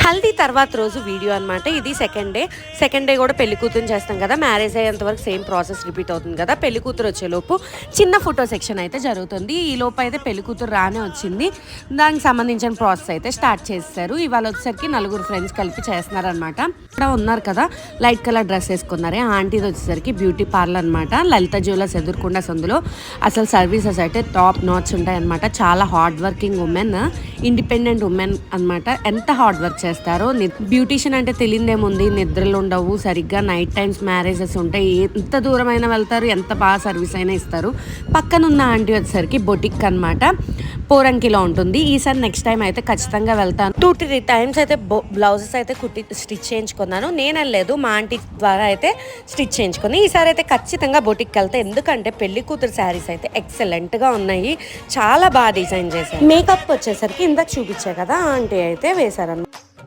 హల్దీ తర్వాత రోజు వీడియో అనమాట. ఇది సెకండ్ డే కూడా పెళ్లి కూతురు చేస్తాం కదా, మ్యారేజ్ అయ్యేంత వరకు సేమ్ ప్రాసెస్ రిపీట్ అవుతుంది కదా. పెళ్లి కూతురు వచ్చేలోపు చిన్న ఫోటో సెక్షన్ అయితే జరుగుతుంది. ఈ లోపు అయితే పెళ్లి కూతురు రానే వచ్చింది. దానికి సంబంధించిన ప్రాసెస్ అయితే స్టార్ట్ చేస్తారు. ఇవాళ వచ్చేసరికి 4 ఫ్రెండ్స్ కలిపి చేస్తున్నారనమాట. ఇక్కడ ఉన్నారు కదా లైట్ కలర్ డ్రెస్ వేసుకున్నారే ఆంటీది వచ్చేసరికి బ్యూటీ పార్లర్ అనమాట. లలిత జ్యువెలర్స్ ఎదుర్కొండ సందులో. అసలు సర్వీసెస్ అయితే టాప్ నాట్స్ ఉంటాయి అనమాట. చాలా hard working women, independent women అనమాట. ఎంత హార్డ్ వర్క్ చేస్తారో. బ్యూటీషియన్ అంటే తెలియదేముంది, నిద్రలు ఉండవు సరిగ్గా, నైట్ టైమ్స్ మ్యారేజెస్ ఉంటాయి, ఎంత దూరం అయినా వెళ్తారు, ఎంత బాగా సర్వీస్ అయినా ఇస్తారు. పక్కనున్న ఆంటీ వచ్చేసరికి బొటిక్ అనమాట, పోరంకిలో ఉంటుంది. ఈసారి నెక్స్ట్ టైం అయితే ఖచ్చితంగా వెళ్తాను. 2-3 టైమ్స్ అయితే బ్లౌజెస్ అయితే స్టిచ్ చేయించుకున్నాను. నేను వెళ్ళలేదు, మా ఆంటీ ద్వారా అయితే స్టిచ్ చేయించుకుని. ఈసారి అయితే ఖచ్చితంగా బొటిక్కి వెళ్తే, ఎందుకంటే పెళ్లి కూతురు శారీస్ అయితే ఎక్సలెంట్గా ఉన్నాయి, చాలా బాగా డిజైన్ చేశారు. మేకప్ వచ్చేసరికి ఇందాక చూపించా కదా ఆంటీ అయితే వేశారన్నమాట.